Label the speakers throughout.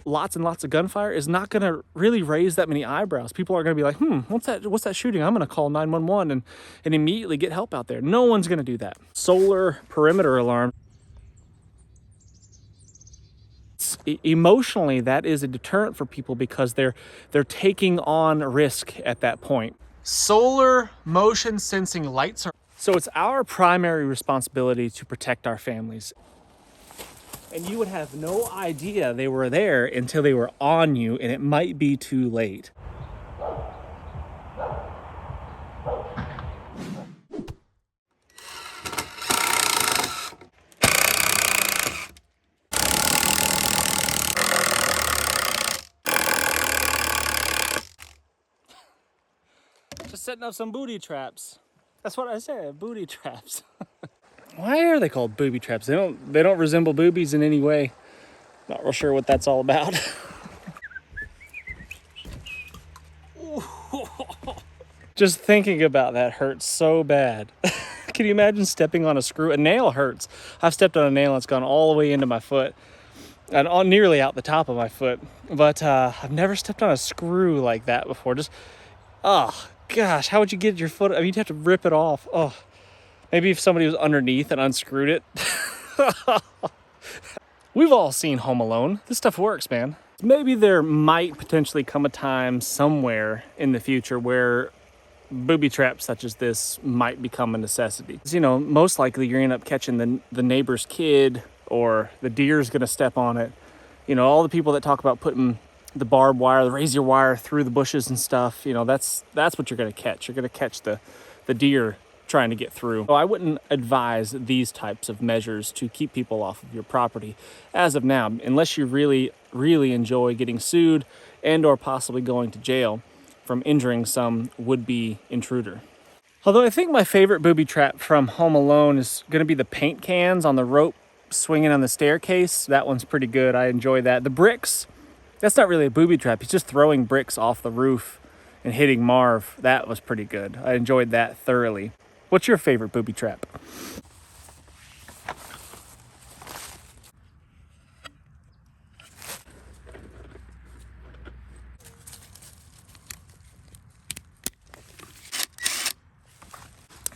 Speaker 1: lots and lots of gunfire is not going to really raise that many eyebrows. People are going to be like, what's that shooting? I'm going to call 911 and immediately get help out there. No one's going to do that. Solar perimeter alarm. Emotionally, that is a deterrent for people because they're taking on risk at that point. Solar motion sensing lights are... So it's our primary responsibility to protect our families. And you would have no idea they were there until they were on you, and it might be too late. Just setting up some booty traps. That's what I said, booty traps. Why are they called booby traps? They don't resemble boobies in any way. Not real sure what that's all about. Just thinking about that hurts so bad. Can you imagine stepping on a screw? A nail hurts. I've stepped on a nail and it's gone all the way into my foot and nearly out the top of my foot. But I've never stepped on a screw like that before. Just, oh gosh, how would you get your foot? I mean, you'd have to rip it off. Oh. Maybe if somebody was underneath and unscrewed it. We've all seen Home Alone. This stuff works, man. Maybe there might potentially come a time somewhere in the future where booby traps such as this might become a necessity. You know, most likely you're gonna end up catching the neighbor's kid, or the deer's gonna step on it. You know, all the people that talk about putting the barbed wire, the razor wire through the bushes and stuff, you know, that's what you're gonna catch. You're gonna catch the deer trying to get through. So I wouldn't advise these types of measures to keep people off of your property as of now, unless you really, really enjoy getting sued and or possibly going to jail from injuring some would-be intruder. Although I think my favorite booby trap from Home Alone is going to be the paint cans on the rope swinging on the staircase. That one's pretty good. I enjoy that. The bricks, that's not really a booby trap. He's just throwing bricks off the roof and hitting Marv. That was pretty good. I enjoyed that thoroughly. What's your favorite booby trap?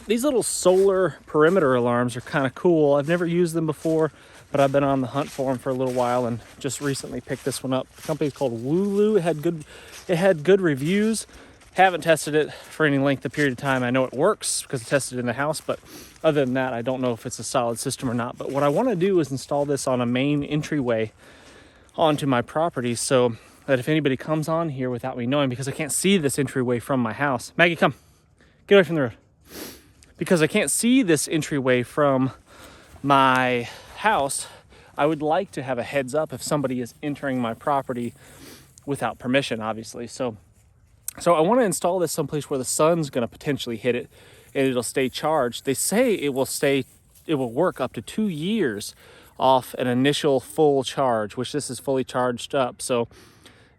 Speaker 1: These little solar perimeter alarms are kind of cool. I've never used them before, but I've been on the hunt for them for a little while and just recently picked this one up. The company's called Wooloo. It had good reviews. Haven't tested it for any length of period of time. I know it works because I tested it in the house, but other than that, I don't know if it's a solid system or not. But what I want to do is install this on a main entryway onto my property so that if anybody comes on here without me knowing, because I can't see this entryway from my house. Maggie, come. Get away from the road. Because I can't see this entryway from my house, I would like to have a heads up if somebody is entering my property without permission, obviously. So I want to install this someplace where the sun's going to potentially hit it and it'll stay charged. They say it will work up to 2 years off an initial full charge, which this is fully charged up. So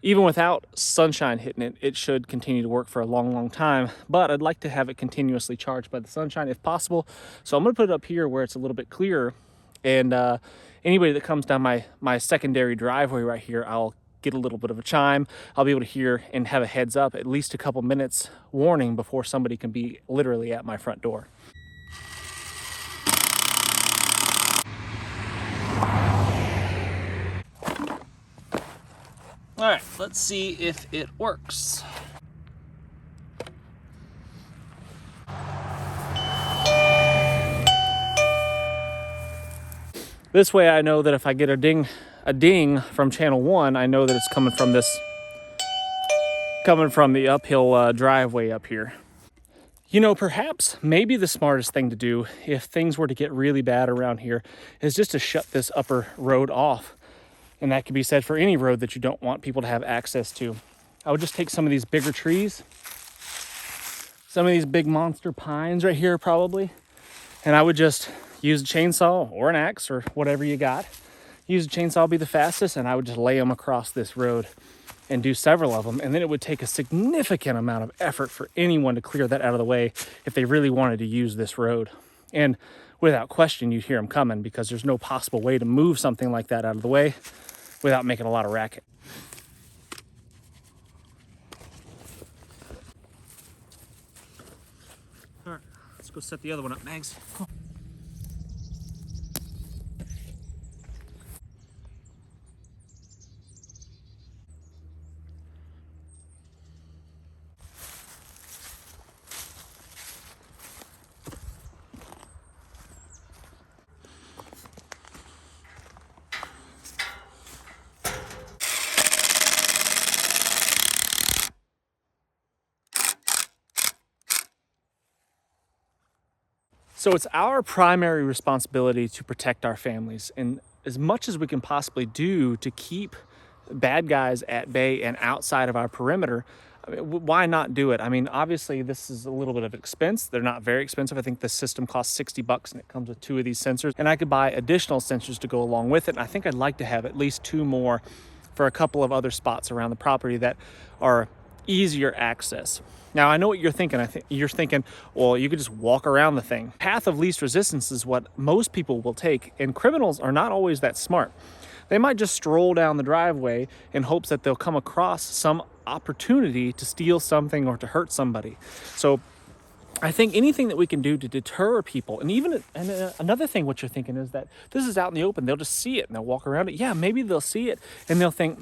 Speaker 1: even without sunshine hitting it, it should continue to work for a long, long time. But I'd like to have it continuously charged by the sunshine if possible. So I'm going to put it up here where it's a little bit clearer. And anybody that comes down my secondary driveway right here, I'll get a little bit of a chime. I'll be able to hear and have a heads up, at least a couple minutes warning before somebody can be literally at my front door. All right, let's see if it works. This way I know that if I get a ding from channel 1, I know that it's coming from the uphill driveway up here. You know, perhaps maybe the smartest thing to do if things were to get really bad around here is just to shut this upper road off. And that could be said for any road that you don't want people to have access to. I would just take some of these bigger trees, some of these big monster pines right here probably, and I would just use a chainsaw or an axe or whatever you got. Use a chainsaw, be the fastest, and I would just lay them across this road and do several of them. And then it would take a significant amount of effort for anyone to clear that out of the way if they really wanted to use this road. And without question, you'd hear them coming because there's no possible way to move something like that out of the way without making a lot of racket. All right, let's go set the other one up, Mags. So it's our primary responsibility to protect our families, and as much as we can possibly do to keep bad guys at bay and outside of our perimeter, I mean, why not do it? I mean, obviously this is a little bit of expense. They're not very expensive. I think the system costs $60 and it comes with 2 of these sensors, and I could buy additional sensors to go along with it. And I think I'd like to have at least 2 more for a couple of other spots around the property that are easier access. Now, I know what you're thinking. I think you're thinking, well, you could just walk around the thing. Path of least resistance is what most people will take, and criminals are not always that smart. They might just stroll down the driveway in hopes that they'll come across some opportunity to steal something or to hurt somebody. So I think anything that we can do to deter people, and even another thing what you're thinking is that this is out in the open, they'll just see it and they'll walk around it. Yeah, maybe they'll see it and they'll think,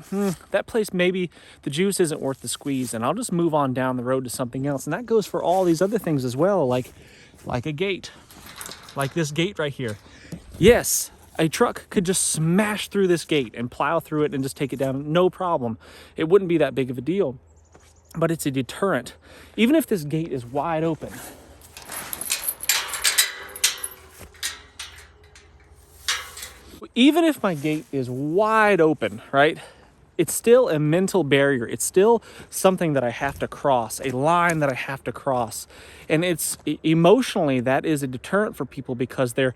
Speaker 1: that place, maybe the juice isn't worth the squeeze, and I'll just move on down the road to something else. And that goes for all these other things as well, like a gate, like this gate right here. Yes, a truck could just smash through this gate and plow through it and just take it down, no problem. It wouldn't be that big of a deal. But it's a deterrent. Even if this gate is wide open, even if my gate is wide open, right? It's still a mental barrier. It's still something that I have to cross, a line that I have to cross. And it's emotionally, that is a deterrent for people because they're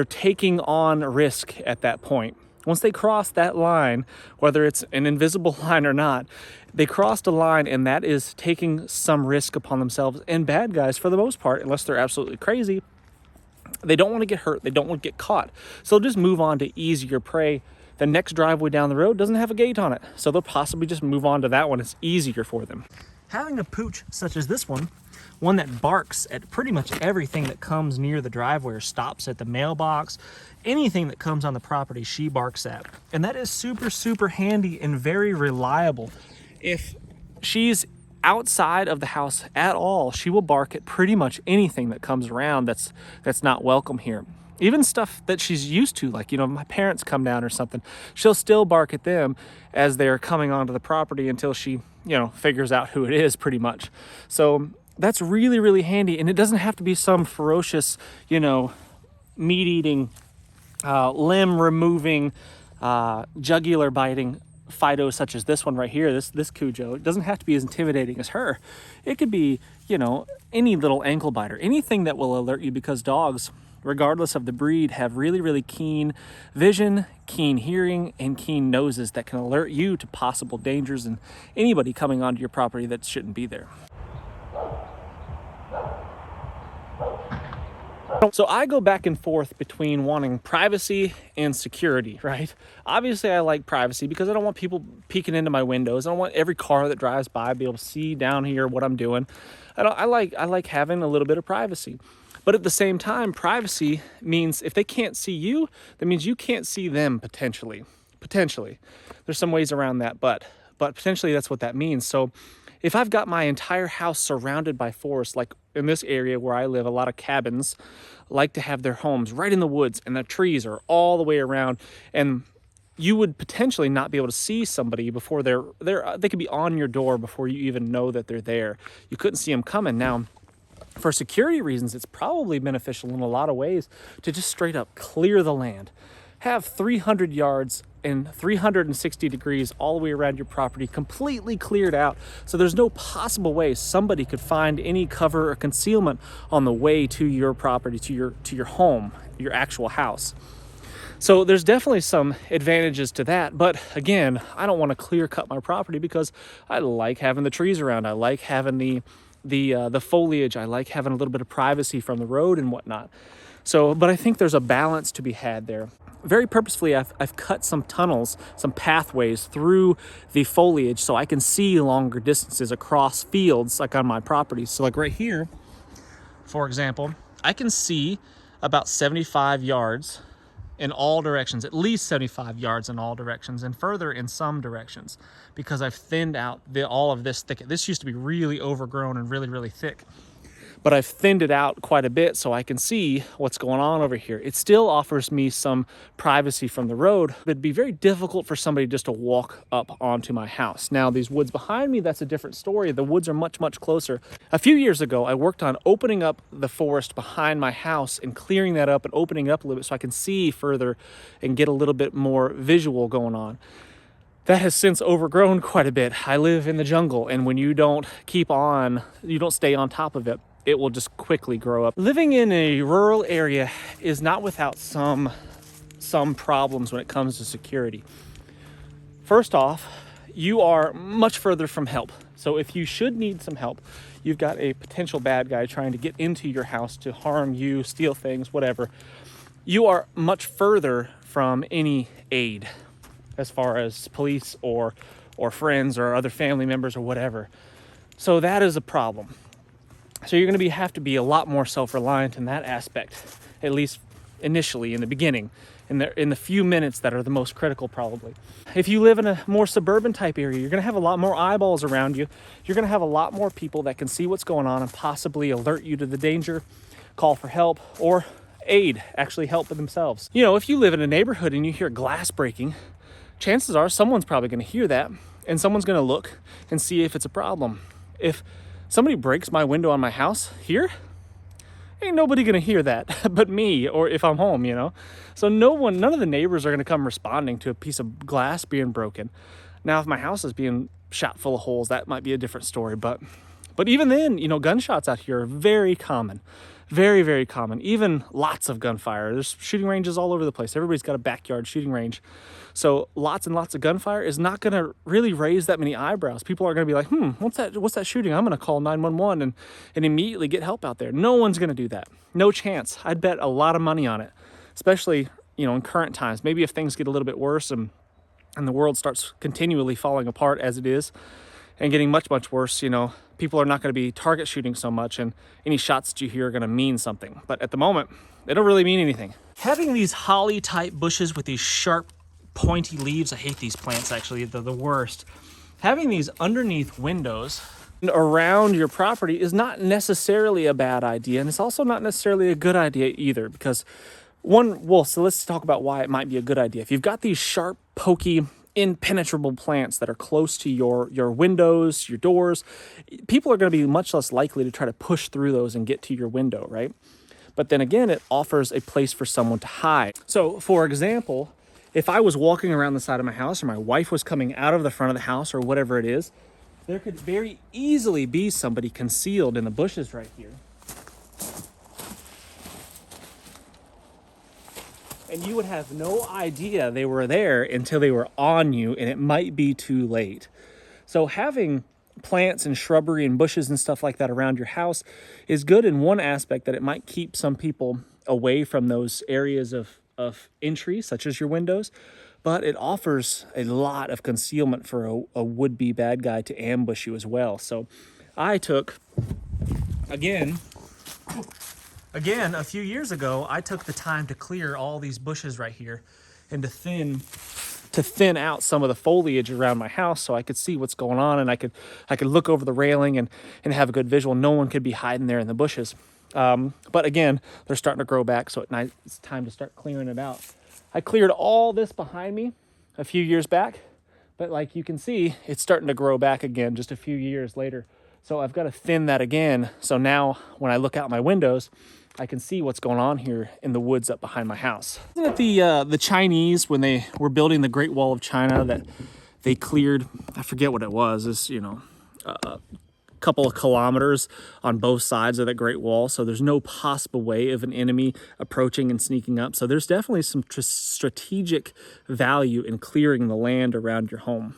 Speaker 1: taking on risk at that point. Once they cross that line, whether it's an invisible line or not, they crossed a line, and that is taking some risk upon themselves. And bad guys, for the most part, unless they're absolutely crazy, they don't want to get hurt. They don't want to get caught. So they'll just move on to easier prey. The next driveway down the road doesn't have a gate on it, so they'll possibly just move on to that one. It's easier for them. Having a pooch such as this one that barks at pretty much everything that comes near the driveway or stops at the mailbox, anything that comes on the property, she barks at. And that is super, super handy and very reliable. If she's outside of the house at all, she will bark at pretty much anything that comes around that's not welcome here. Even stuff that she's used to, like, my parents come down or something, she'll still bark at them as they're coming onto the property until she, figures out who it is pretty much. So that's really, really handy. And it doesn't have to be some ferocious, meat-eating, limb-removing, jugular-biting Fido such as this one right here, this Cujo. It doesn't have to be as intimidating as her. It could be, any little ankle biter, anything that will alert you, because dogs, regardless of the breed, have really, really keen vision, keen hearing, and keen noses that can alert you to possible dangers and anybody coming onto your property that shouldn't be there. So I go back and forth between wanting privacy and security, right? Obviously, I like privacy because I don't want people peeking into my windows. I don't want every car that drives by to be able to see down here what I'm doing. I like having a little bit of privacy. But at the same time, privacy means if they can't see you, that means you can't see them potentially. Potentially. There's some ways around that, but potentially that's what that means. So if I've got my entire house surrounded by forest, like in this area where I live, a lot of cabins like to have their homes right in the woods, and the trees are all the way around, and you would potentially not be able to see somebody before they could be on your door before you even know that they're there. You couldn't see them coming. Now, for security reasons, it's probably beneficial in a lot of ways to just straight up clear the land. Have 300 yards and 360 degrees all the way around your property completely cleared out, so there's no possible way somebody could find any cover or concealment on the way to your property, to your home, your actual house. So there's definitely some advantages to that, but again, I don't want to clear cut my property because I like having the trees around. I like having the foliage. I like having a little bit of privacy from the road and whatnot. So, but I think there's a balance to be had there. Very purposefully, I've cut some tunnels, some pathways through the foliage so I can see longer distances across fields like on my property. So like right here, for example, I can see about 75 yards in all directions, at least 75 yards in all directions, and further in some directions, because I've thinned out all of this thicket. This used to be really overgrown and really, really thick, but I've thinned it out quite a bit so I can see what's going on over here. It still offers me some privacy from the road, but it'd be very difficult for somebody just to walk up onto my house. Now, these woods behind me, that's a different story. The woods are much, much closer. A few years ago, I worked on opening up the forest behind my house and clearing that up and opening up a little bit so I can see further and get a little bit more visual going on. That has since overgrown quite a bit. I live in the jungle, and when you don't stay on top of it, it will just quickly grow up. Living in a rural area is not without some problems when it comes to security. First off, you are much further from help. So if you should need some help, you've got a potential bad guy trying to get into your house to harm you, steal things, whatever. You are much further from any aid as far as police or friends or other family members or whatever. So that is a problem. So you're going to have to be a lot more self-reliant in that aspect, at least initially in the beginning, in the few minutes that are the most critical probably. If you live in a more suburban type area, you're going to have a lot more eyeballs around you. You're going to have a lot more people that can see what's going on and possibly alert you to the danger, call for help, or aid, actually help themselves. You know, if you live in a neighborhood and you hear glass breaking, chances are someone's probably going to hear that and someone's going to look and see if it's a problem. If somebody breaks my window on my house here, ain't nobody gonna hear that but me, or if I'm home, you know? So none of the neighbors are gonna come responding to a piece of glass being broken. Now, if my house is being shot full of holes, that might be a different story, but even then, you know, gunshots out here are very common. Very, very common. Even lots of gunfire. There's shooting ranges all over the place. Everybody's got a backyard shooting range. So lots and lots of gunfire is not going to really raise that many eyebrows. People are going to be like, what's that shooting? I'm going to call 911 and immediately get help out there. No one's going to do that. No chance. I'd bet a lot of money on it, especially, you know, in current times. Maybe if things get a little bit worse and the world starts continually falling apart as it is and getting much, much worse, you know, people are not going to be target shooting so much, and any shots that you hear are going to mean something. But at the moment, they don't really mean anything. Having these holly type bushes with these sharp, pointy leaves, I hate these plants actually, they're the worst. Having these underneath windows around your property is not necessarily a bad idea, and it's also not necessarily a good idea either, because so let's talk about why it might be a good idea. If you've got these sharp, pokey, impenetrable plants that are close to your windows, your doors, people are going to be much less likely to try to push through those and get to your window, right? But then again, it offers a place for someone to hide. So, for example, if I was walking around the side of my house, or my wife was coming out of the front of the house, or whatever it is, there could very easily be somebody concealed in the bushes right here. And you would have no idea they were there until they were on you, and it might be too late. So having plants and shrubbery and bushes and stuff like that around your house is good in one aspect, that it might keep some people away from those areas of entry, such as your windows, but it offers a lot of concealment for a would-be bad guy to ambush you as well. So I took, again, a few years ago, I took the time to clear all these bushes right here and to thin out some of the foliage around my house so I could see what's going on, and I could look over the railing and have a good visual. No one could be hiding there in the bushes. But again, they're starting to grow back, so at night it's time to start clearing it out. I cleared all this behind me a few years back, but like you can see, it's starting to grow back again just a few years later. So I've got to thin that again. So now when I look out my windows, I can see what's going on here in the woods up behind my house. Isn't it the Chinese, when they were building the Great Wall of China, that they cleared, I forget what it was, this, you know, a couple of kilometers on both sides of that Great Wall. So there's no possible way of an enemy approaching and sneaking up. So there's definitely some strategic value in clearing the land around your home.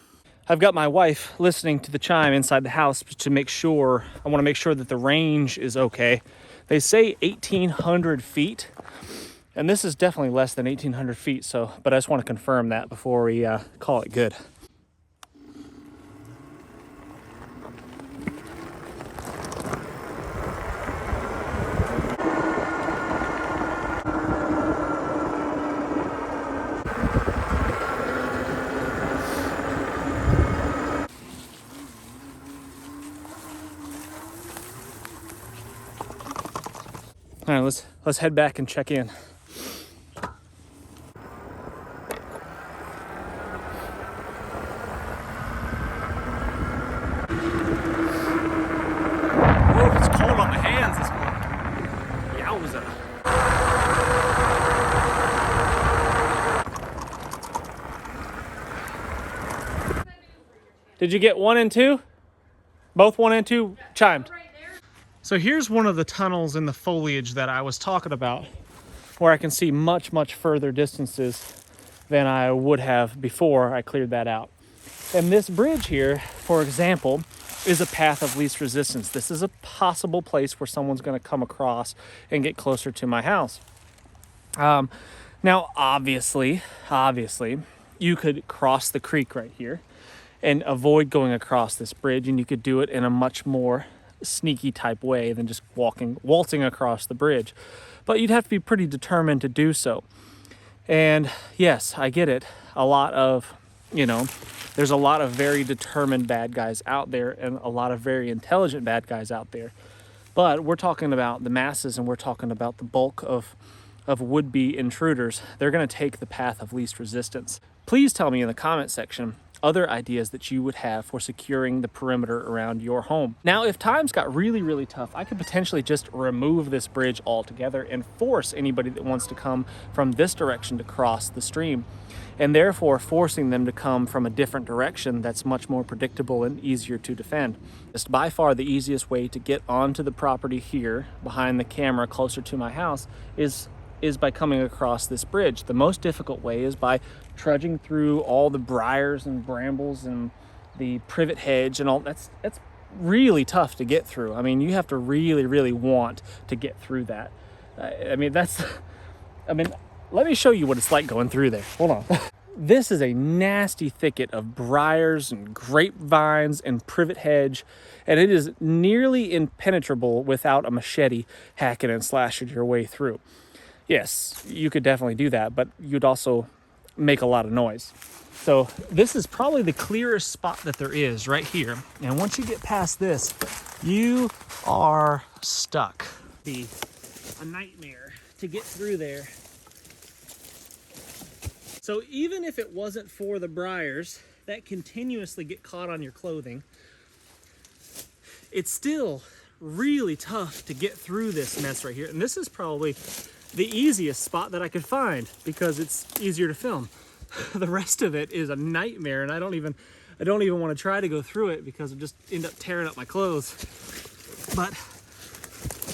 Speaker 1: I've got my wife listening to the chime inside the house to make sure, I want to make sure that the range is okay. They say 1,800 feet, and this is definitely less than 1,800 feet. So, but I just want to confirm that before we call it good. All right, let's head back and check in. Oh, it's cold on my hands this morning. Yowza. Did you get 1 and 2? Both 1 and 2 chimed. So here's one of the tunnels in the foliage that I was talking about, where I can see much, much further distances than I would have before I cleared that out. And this bridge here, for example, is a path of least resistance. This is a possible place where someone's going to come across and get closer to my house. Now, obviously, you could cross the creek right here and avoid going across this bridge, and you could do it in a much more sneaky type way than just waltzing across the bridge. But you'd have to be pretty determined to do so. And yes, I get it. There's a lot of very determined bad guys out there and a lot of very intelligent bad guys out there. But we're talking about the masses, and we're talking about the bulk of would-be intruders. They're going to take the path of least resistance. Please tell me in the comment section other ideas that you would have for securing the perimeter around your home. Now, if times got really, really tough, I could potentially just remove this bridge altogether and force anybody that wants to come from this direction to cross the stream, and therefore forcing them to come from a different direction that's much more predictable and easier to defend. It's by far the easiest way to get onto the property here behind the camera closer to my house is by coming across this bridge. The most difficult way is by trudging through all the briars and brambles and the privet hedge and all. That's really tough to get through. I mean, you have to really, really want to get through that. Let me show you what it's like going through there. Hold on. This is a nasty thicket of briars and grapevines and privet hedge, and it is nearly impenetrable without a machete hacking and slashing your way through. Yes, you could definitely do that, but you'd also make a lot of noise. So this is probably the clearest spot that there is right here. And once you get past this, you are stuck. Be a nightmare to get through there. So even if it wasn't for the briars that continuously get caught on your clothing, it's still really tough to get through this mess right here. And this is probably the easiest spot that I could find because it's easier to film. The rest of it is a nightmare, and I don't even want to try to go through it because I just end up tearing up my clothes. But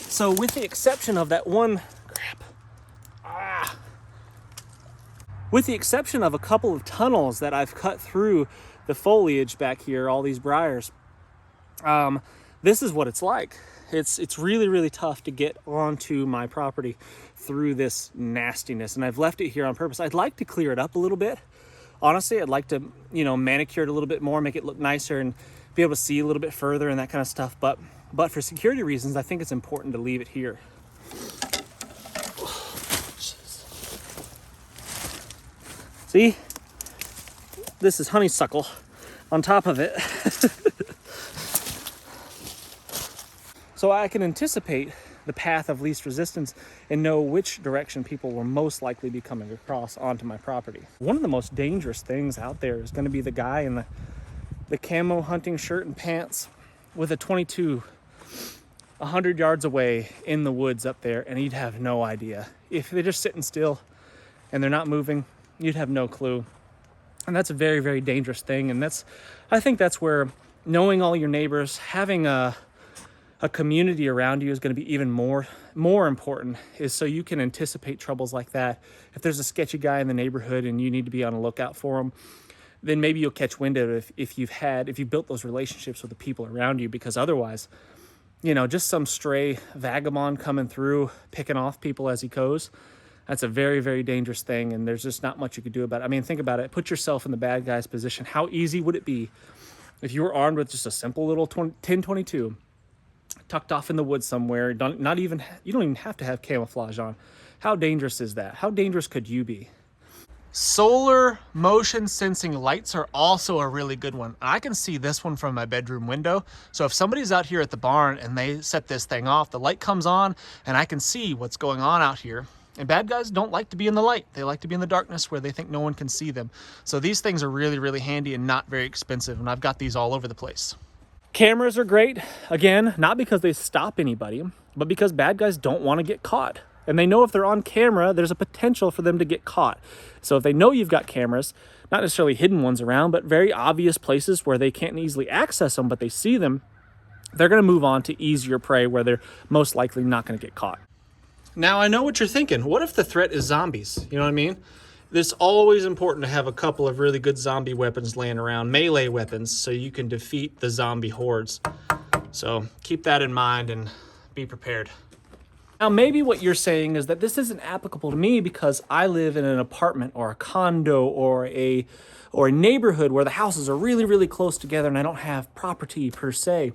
Speaker 1: so with the exception of that one with the exception of a couple of tunnels that I've cut through the foliage back here, all these briars, this is what it's like. It's really, really tough to get onto my property through this nastiness, and I've left it here on purpose. I'd like to clear it up a little bit. Honestly, I'd like to, manicure it a little bit more, make it look nicer, and be able to see a little bit further and that kind of stuff. But for security reasons, I think it's important to leave it here. See, this is honeysuckle on top of it. So I can anticipate the path of least resistance and know which direction people will most likely be coming across onto my property. One of the most dangerous things out there is going to be the guy in the camo hunting shirt and pants with a .22 100 yards away in the woods up there, and you'd have no idea. If they're just sitting still and they're not moving, you'd have no clue. And that's a very, very dangerous thing. And I think that's where knowing all your neighbors, having a community around you is going to be even more important, is so you can anticipate troubles like that. If there's a sketchy guy in the neighborhood and you need to be on the lookout for him, then maybe you'll catch wind of it if you've built those relationships with the people around you, because otherwise you know, just some stray vagabond coming through, picking off people as he goes. That's a very, very dangerous thing, and there's just not much you could do about it. I mean, think about it. Put yourself in the bad guy's position. How easy would it be if you were armed with just a simple little 10-22 tucked off in the woods somewhere? You don't even have to have camouflage on. How dangerous is that? How dangerous could you be? Solar motion sensing lights are also a really good one. I can see this one from my bedroom window. So if somebody's out here at the barn and they set this thing off, the light comes on and I can see what's going on out here. And bad guys don't like to be in the light. They like to be in the darkness where they think no one can see them. So these things are really, really handy and not very expensive. And I've got these all over the place. Cameras are great. Again, not because they stop anybody, but because bad guys don't want to get caught. And they know if they're on camera, there's a potential for them to get caught. So if they know you've got cameras, not necessarily hidden ones around, but very obvious places where they can't easily access them, but they see them, they're going to move on to easier prey where they're most likely not going to get caught. Now, I know what you're thinking. What if the threat is zombies? You know what I mean? It's always important to have a couple of really good zombie weapons laying around, melee weapons, so you can defeat the zombie hordes. So keep that in mind and be prepared. Now, maybe what you're saying is that this isn't applicable to me because I live in an apartment or a condo or a neighborhood where the houses are really, really close together and I don't have property per se.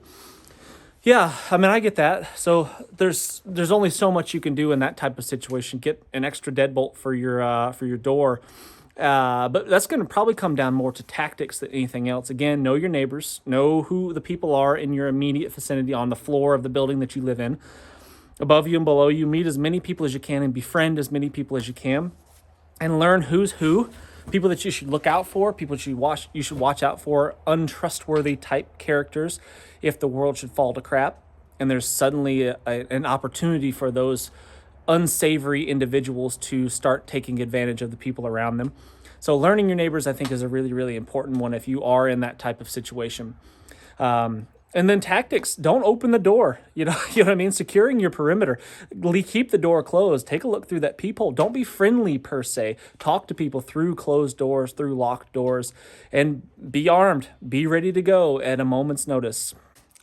Speaker 1: Yeah, I mean, I get that. So there's only so much you can do in that type of situation. Get an extra deadbolt for your door. But that's going to probably come down more to tactics than anything else. Again, know your neighbors, know who the people are in your immediate vicinity on the floor of the building that you live in. Above you and below you, meet as many people as you can and befriend as many people as you can and learn who's who, people that you should look out for, people that you should watch out for, untrustworthy type characters if the world should fall to crap and there's suddenly an opportunity for those unsavory individuals to start taking advantage of the people around them. So learning your neighbors, I think, is a really, really important one if you are in that type of situation. And then tactics, don't open the door. You know what I mean? Securing your perimeter. Keep the door closed. Take a look through that peephole. Don't be friendly per se. Talk to people through closed doors, through locked doors, and be armed. Be ready to go at a moment's notice.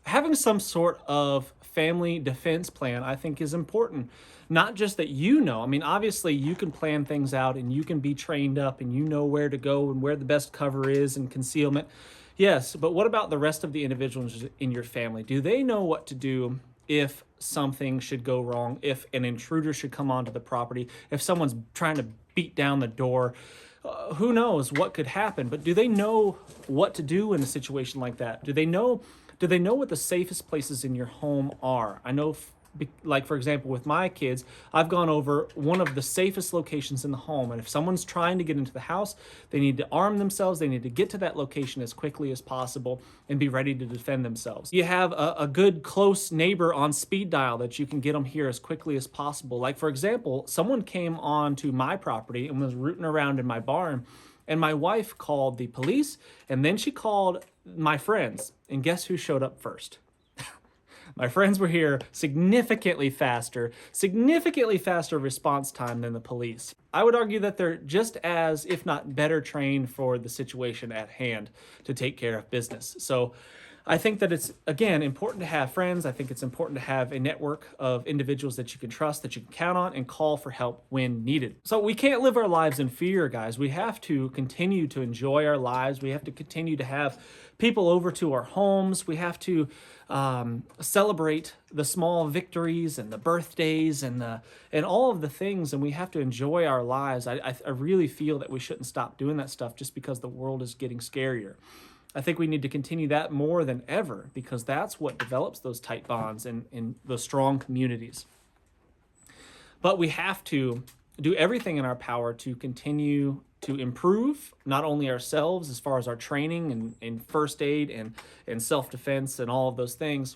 Speaker 1: Having some sort of family defense plan, I think, is important. Not just that you know. I mean, obviously, you can plan things out and you can be trained up and you know where to go and where the best cover is and concealment. Yes, but what about the rest of the individuals in your family? Do they know what to do if something should go wrong, if an intruder should come onto the property, if someone's trying to beat down the door? Who knows what could happen? But do they know what to do in a situation like that? Do they know what the safest places in your home are? I know, like, for example, with my kids, I've gone over one of the safest locations in the home. And if someone's trying to get into the house, they need to arm themselves. They need to get to that location as quickly as possible and be ready to defend themselves. You have a good close neighbor on speed dial that you can get them here as quickly as possible. Like, for example, someone came onto my property and was rooting around in my barn. And my wife called the police, and then she called my friends. And guess who showed up first? My friends were here significantly faster response time than the police. I would argue that they're just as, if not better, trained for the situation at hand to take care of business. So I think that it's, again, important to have friends. I think it's important to have a network of individuals that you can trust, that you can count on, and call for help when needed. So we can't live our lives in fear, guys. We have to continue to enjoy our lives. We have to continue to have people over to our homes. We have to celebrate the small victories and the birthdays and all of the things, and we have to enjoy our lives. I really feel that we shouldn't stop doing that stuff just because the world is getting scarier. I think we need to continue that more than ever because that's what develops those tight bonds and those strong communities. But we have to do everything in our power to continue to improve not only ourselves as far as our training and first aid and self-defense and all of those things.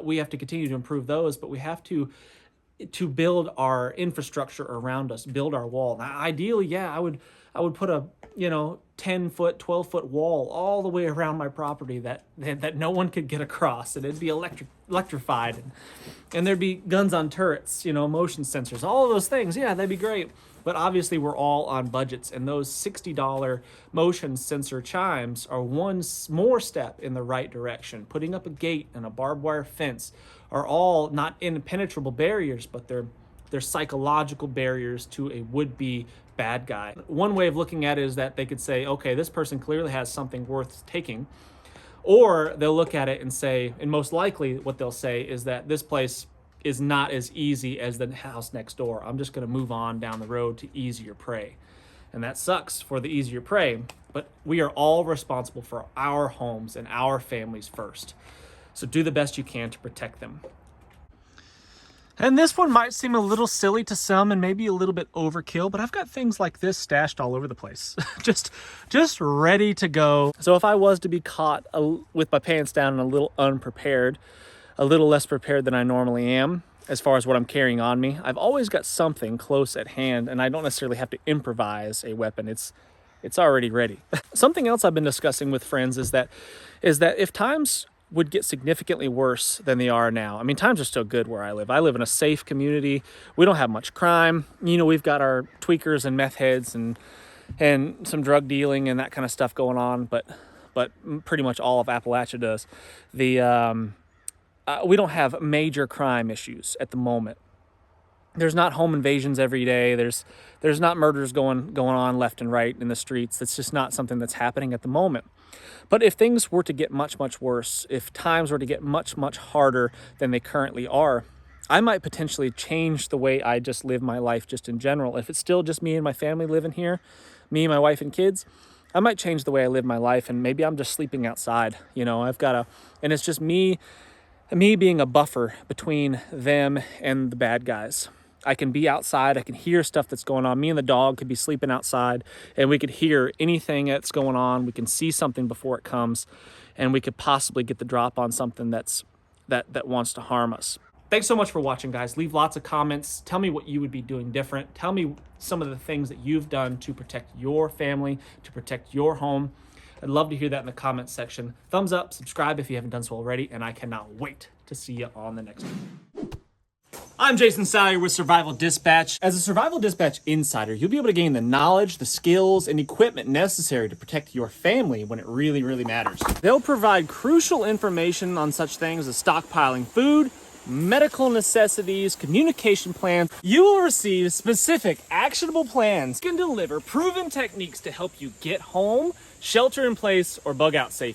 Speaker 1: We have to continue to improve those, but we have to build our infrastructure around us, build our wall. Now, ideally, yeah, I would put a 10-foot, 12-foot wall all the way around my property that no one could get across, and it'd be electrified, and there'd be guns on turrets, motion sensors, all of those things. Yeah, that'd be great. But obviously, we're all on budgets, and those $60 motion sensor chimes are one more step in the right direction. Putting up a gate and a barbed wire fence are all not impenetrable barriers, but they're psychological barriers to a would-be bad guy. One way of looking at it is that they could say, okay, this person clearly has something worth taking. Or they'll look at it and say, and most likely what they'll say is that this place is not as easy as the house next door. I'm just going to move on down the road to easier prey. And that sucks for the easier prey, but we are all responsible for our homes and our families first. So do the best you can to protect them. And this one might seem a little silly to some and maybe a little bit overkill, but I've got things like this stashed all over the place, just ready to go. So if I was to be caught with my pants down and a little unprepared, a little less prepared than I normally am, as far as what I'm carrying on me, I've always got something close at hand, and I don't necessarily have to improvise a weapon. It's already ready. Something else I've been discussing with friends is that if times would get significantly worse than they are now. I mean, times are still good where I live. I live in a safe community. We don't have much crime. You know, we've got our tweakers and meth heads and some drug dealing and that kind of stuff going on, but pretty much all of Appalachia does. We don't have major crime issues at the moment. There's not home invasions every day. There's not murders going on left and right in the streets. That's just not something that's happening at the moment. But if things were to get much, much worse, if times were to get much, much harder than they currently are, I might potentially change the way I just live my life just in general. If it's still just me and my family living here, me, my wife, and kids, I might change the way I live my life, and maybe I'm just sleeping outside. You know, and it's just me being a buffer between them and the bad guys. I can be outside, I can hear stuff that's going on. Me and the dog could be sleeping outside and we could hear anything that's going on. We can see something before it comes, and we could possibly get the drop on something that wants to harm us. Thanks so much for watching, guys. Leave lots of comments. Tell me what you would be doing different. Tell me some of the things that you've done to protect your family, to protect your home. I'd love to hear that in the comments section. Thumbs up, subscribe if you haven't done so already, and I cannot wait to see you on the next one. I'm Jason Salyer with Survival Dispatch. As a Survival Dispatch insider, you'll be able to gain the knowledge, the skills, and equipment necessary to protect your family when it really, really matters. They'll provide crucial information on such things as stockpiling food, medical necessities, communication plans. You will receive specific, actionable plans. You can deliver proven techniques to help you get home, shelter in place, or bug out safe.